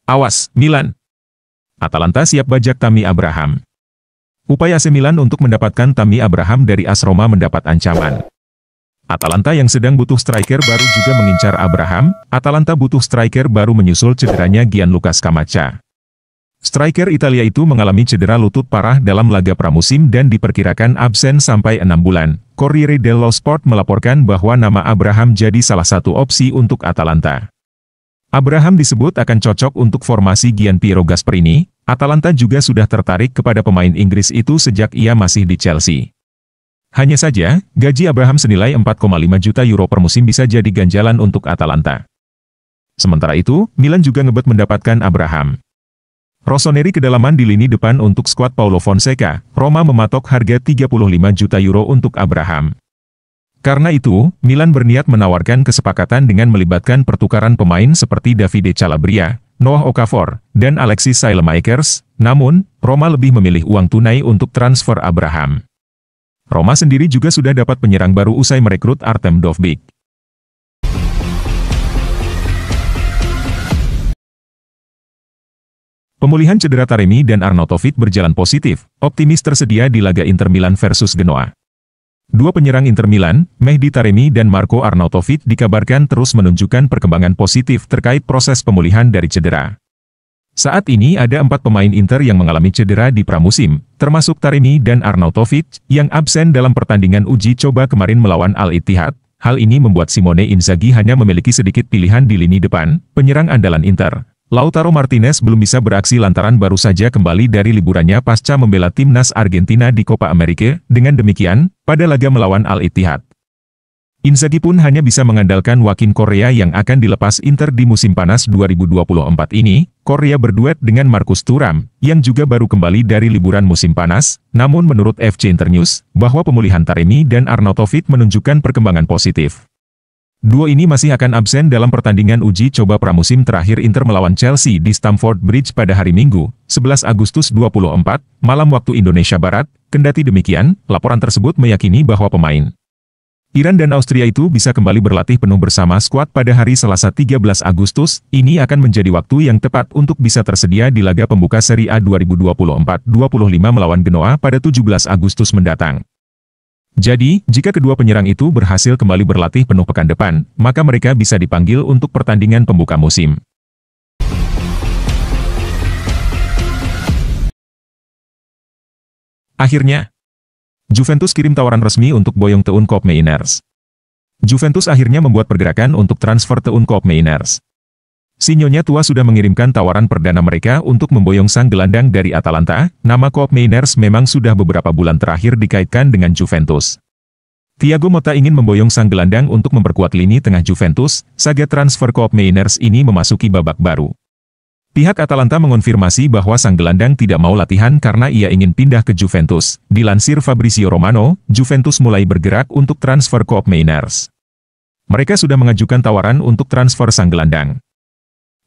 Awas, Milan! Atalanta siap bajak Tammy Abraham. Upaya AC Milan untuk mendapatkan Tammy Abraham dari AS Roma mendapat ancaman. Atalanta yang sedang butuh striker baru juga mengincar Abraham. Atalanta butuh striker baru menyusul cederanya Gianluca Scamacca. Striker Italia itu mengalami cedera lutut parah dalam laga pramusim dan diperkirakan absen sampai 6 bulan. Corriere dello Sport melaporkan bahwa nama Abraham jadi salah satu opsi untuk Atalanta. Abraham disebut akan cocok untuk formasi Gianpiero Gasperini. Atalanta juga sudah tertarik kepada pemain Inggris itu sejak ia masih di Chelsea. Hanya saja, gaji Abraham senilai 4,5 juta euro per musim bisa jadi ganjalan untuk Atalanta. Sementara itu, Milan juga ngebet mendapatkan Abraham. Rossoneri kedalaman di lini depan untuk skuad Paulo Fonseca. Roma mematok harga 35 juta euro untuk Abraham. Karena itu, Milan berniat menawarkan kesepakatan dengan melibatkan pertukaran pemain seperti Davide Calabria, Noah Okafor, dan Alexis Saelemaekers. Namun, Roma lebih memilih uang tunai untuk transfer Abraham. Roma sendiri juga sudah dapat penyerang baru usai merekrut Artem Dovbyk. Pemulihan cedera Taremi dan Arnautovic berjalan positif, optimis tersedia di laga Inter Milan versus Genoa. Dua penyerang Inter Milan, Mehdi Taremi dan Marco Arnautovic dikabarkan terus menunjukkan perkembangan positif terkait proses pemulihan dari cedera. Saat ini ada 4 pemain Inter yang mengalami cedera di pramusim, termasuk Taremi dan Arnautovic, yang absen dalam pertandingan uji coba kemarin melawan Al-Ittihad. Hal ini membuat Simone Inzaghi hanya memiliki sedikit pilihan di lini depan. Penyerang andalan Inter, Lautaro Martinez belum bisa beraksi lantaran baru saja kembali dari liburannya pasca membela timnas Argentina di Copa America. Dengan demikian, pada laga melawan Al-Ittihad, Inzaghi pun hanya bisa mengandalkan Joaquin Correa yang akan dilepas Inter di musim panas 2024 ini. Correa berduet dengan Marcus Thuram, yang juga baru kembali dari liburan musim panas. Namun menurut FC Internews, bahwa pemulihan Taremi dan Arnautovic menunjukkan perkembangan positif. Duo ini masih akan absen dalam pertandingan uji coba pramusim terakhir Inter melawan Chelsea di Stamford Bridge pada hari Minggu, 11 Agustus 24, malam waktu Indonesia Barat. Kendati demikian, laporan tersebut meyakini bahwa pemain Iran dan Austria itu bisa kembali berlatih penuh bersama skuad pada hari Selasa 13 Agustus. Ini akan menjadi waktu yang tepat untuk bisa tersedia di laga pembuka Serie A 2024-25 melawan Genoa pada 17 Agustus mendatang. Jadi, jika kedua penyerang itu berhasil kembali berlatih penuh pekan depan, maka mereka bisa dipanggil untuk pertandingan pembuka musim. Akhirnya, Juventus kirim tawaran resmi untuk boyong Teun Koopmeiners. Juventus akhirnya membuat pergerakan untuk transfer Teun Koopmeiners. Si Nyonya Tua sudah mengirimkan tawaran perdana mereka untuk memboyong sang gelandang dari Atalanta. Nama Koopmeiners memang sudah beberapa bulan terakhir dikaitkan dengan Juventus. Thiago Motta ingin memboyong sang gelandang untuk memperkuat lini tengah Juventus. Saga transfer Koopmeiners ini memasuki babak baru. Pihak Atalanta mengonfirmasi bahwa sang gelandang tidak mau latihan karena ia ingin pindah ke Juventus. Dilansir Fabrizio Romano, Juventus mulai bergerak untuk transfer Koopmeiners. Mereka sudah mengajukan tawaran untuk transfer sang gelandang.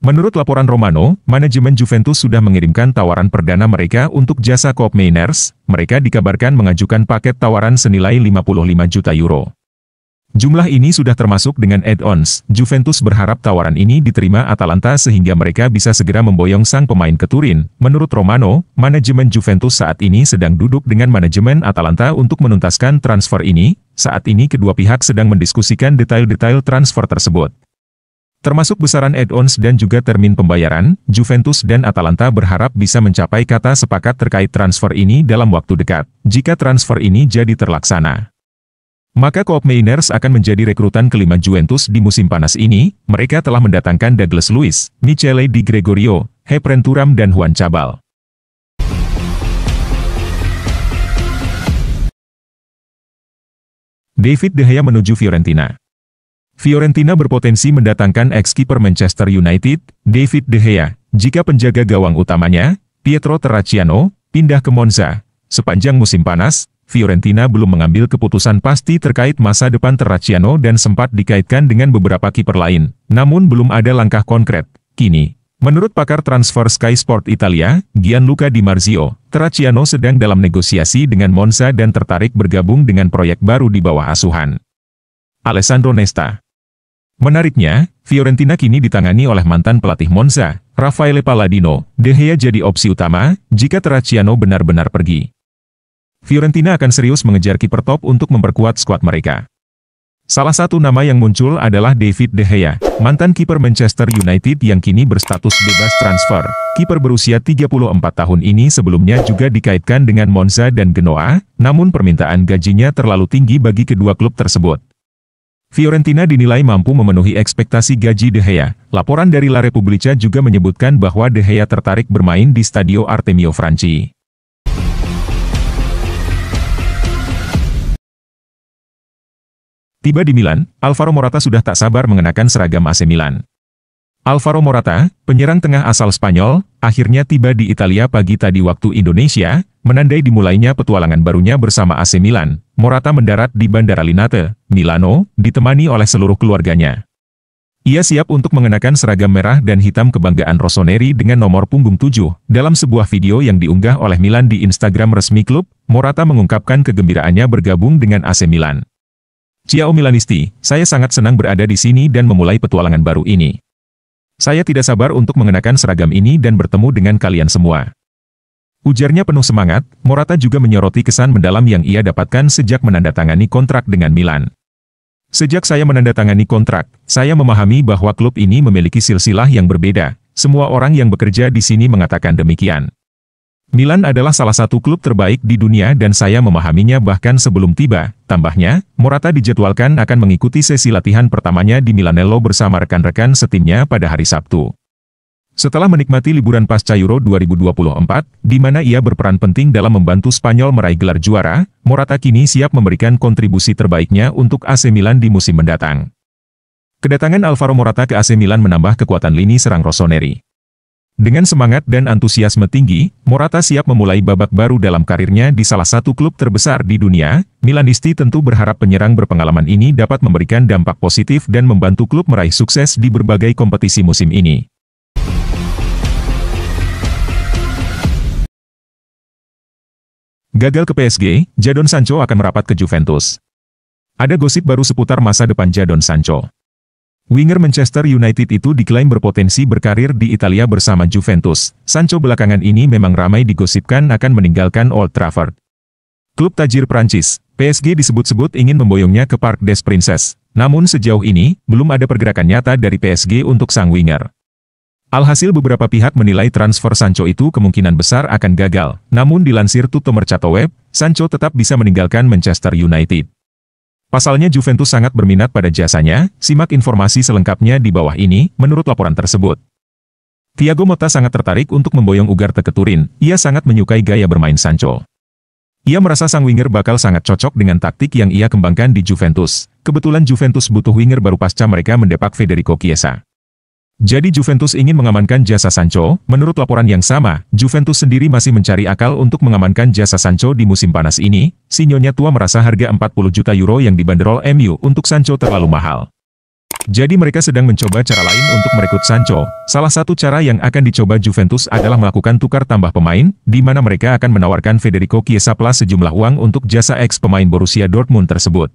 Menurut laporan Romano, manajemen Juventus sudah mengirimkan tawaran perdana mereka untuk jasa Koopmeiners. Mereka dikabarkan mengajukan paket tawaran senilai 55 juta euro. Jumlah ini sudah termasuk dengan add-ons. Juventus berharap tawaran ini diterima Atalanta sehingga mereka bisa segera memboyong sang pemain ke Turin. Menurut Romano, manajemen Juventus saat ini sedang duduk dengan manajemen Atalanta untuk menuntaskan transfer ini. Saat ini kedua pihak sedang mendiskusikan detail-detail transfer tersebut. Termasuk besaran add-ons dan juga termin pembayaran. Juventus dan Atalanta berharap bisa mencapai kata sepakat terkait transfer ini dalam waktu dekat. Jika transfer ini jadi terlaksana, maka Koopmeiners akan menjadi rekrutan kelima Juventus di musim panas ini. Mereka telah mendatangkan Douglas Luiz, Michele Di Gregorio, Efren Thuram dan Juan Cabal. David De Gea menuju Fiorentina. Fiorentina berpotensi mendatangkan ex-kiper Manchester United, David De Gea, jika penjaga gawang utamanya, Pietro Terracciano, pindah ke Monza. Sepanjang musim panas, Fiorentina belum mengambil keputusan pasti terkait masa depan Terracciano dan sempat dikaitkan dengan beberapa kiper lain, namun belum ada langkah konkret. Kini, menurut pakar transfer Sky Sport Italia, Gianluca Di Marzio, Terracciano sedang dalam negosiasi dengan Monza dan tertarik bergabung dengan proyek baru di bawah asuhan Alessandro Nesta. Menariknya, Fiorentina kini ditangani oleh mantan pelatih Monza, Raffaele Palladino. De Gea jadi opsi utama jika Terracciano benar-benar pergi. Fiorentina akan serius mengejar kiper top untuk memperkuat skuad mereka. Salah satu nama yang muncul adalah David De Gea, mantan kiper Manchester United yang kini berstatus bebas transfer. Kiper berusia 34 tahun ini sebelumnya juga dikaitkan dengan Monza dan Genoa, namun permintaan gajinya terlalu tinggi bagi kedua klub tersebut. Fiorentina dinilai mampu memenuhi ekspektasi gaji De Gea. Laporan dari La Repubblica juga menyebutkan bahwa De Gea tertarik bermain di Stadio Artemio Franchi. Tiba di Milan, Alvaro Morata sudah tak sabar mengenakan seragam AC Milan. Alvaro Morata, penyerang tengah asal Spanyol, akhirnya tiba di Italia pagi tadi waktu Indonesia, menandai dimulainya petualangan barunya bersama AC Milan. Morata mendarat di Bandara Linate, Milano, ditemani oleh seluruh keluarganya. Ia siap untuk mengenakan seragam merah dan hitam kebanggaan Rossoneri dengan nomor punggung 7. Dalam sebuah video yang diunggah oleh Milan di Instagram resmi klub, Morata mengungkapkan kegembiraannya bergabung dengan AC Milan. "Ciao Milanisti, saya sangat senang berada di sini dan memulai petualangan baru ini. Saya tidak sabar untuk mengenakan seragam ini dan bertemu dengan kalian semua." Ujarnya penuh semangat. Morata juga menyoroti kesan mendalam yang ia dapatkan sejak menandatangani kontrak dengan Milan. "Sejak saya menandatangani kontrak, saya memahami bahwa klub ini memiliki silsilah yang berbeda. Semua orang yang bekerja di sini mengatakan demikian. Milan adalah salah satu klub terbaik di dunia dan saya memahaminya bahkan sebelum tiba," tambahnya. Morata dijadwalkan akan mengikuti sesi latihan pertamanya di Milanello bersama rekan-rekan setimnya pada hari Sabtu. Setelah menikmati liburan pasca Euro 2024, di mana ia berperan penting dalam membantu Spanyol meraih gelar juara, Morata kini siap memberikan kontribusi terbaiknya untuk AC Milan di musim mendatang. Kedatangan Alvaro Morata ke AC Milan menambah kekuatan lini serang Rossoneri. Dengan semangat dan antusiasme tinggi, Morata siap memulai babak baru dalam karirnya di salah satu klub terbesar di dunia. Milanisti tentu berharap penyerang berpengalaman ini dapat memberikan dampak positif dan membantu klub meraih sukses di berbagai kompetisi musim ini. Gagal ke PSG, Jadon Sancho akan merapat ke Juventus. Ada gosip baru seputar masa depan Jadon Sancho. Winger Manchester United itu diklaim berpotensi berkarir di Italia bersama Juventus. Sancho belakangan ini memang ramai digosipkan akan meninggalkan Old Trafford. Klub tajir Prancis, PSG disebut-sebut ingin memboyongnya ke Parc des Princes. Namun sejauh ini, belum ada pergerakan nyata dari PSG untuk sang winger. Alhasil beberapa pihak menilai transfer Sancho itu kemungkinan besar akan gagal. Namun dilansir Tutto Mercato Web, Sancho tetap bisa meninggalkan Manchester United. Pasalnya Juventus sangat berminat pada jasanya. Simak informasi selengkapnya di bawah ini, menurut laporan tersebut. Thiago Motta sangat tertarik untuk memboyong Ugarte ke Turin. Ia sangat menyukai gaya bermain Sancho. Ia merasa sang winger bakal sangat cocok dengan taktik yang ia kembangkan di Juventus. Kebetulan Juventus butuh winger baru pasca mereka mendepak Federico Chiesa. Jadi Juventus ingin mengamankan jasa Sancho. Menurut laporan yang sama, Juventus sendiri masih mencari akal untuk mengamankan jasa Sancho di musim panas ini. Si Nyonya tua merasa harga 40 juta euro yang dibanderol MU untuk Sancho terlalu mahal. Jadi mereka sedang mencoba cara lain untuk merekrut Sancho. Salah satu cara yang akan dicoba Juventus adalah melakukan tukar tambah pemain, di mana mereka akan menawarkan Federico Chiesa plus sejumlah uang untuk jasa ex pemain Borussia Dortmund tersebut.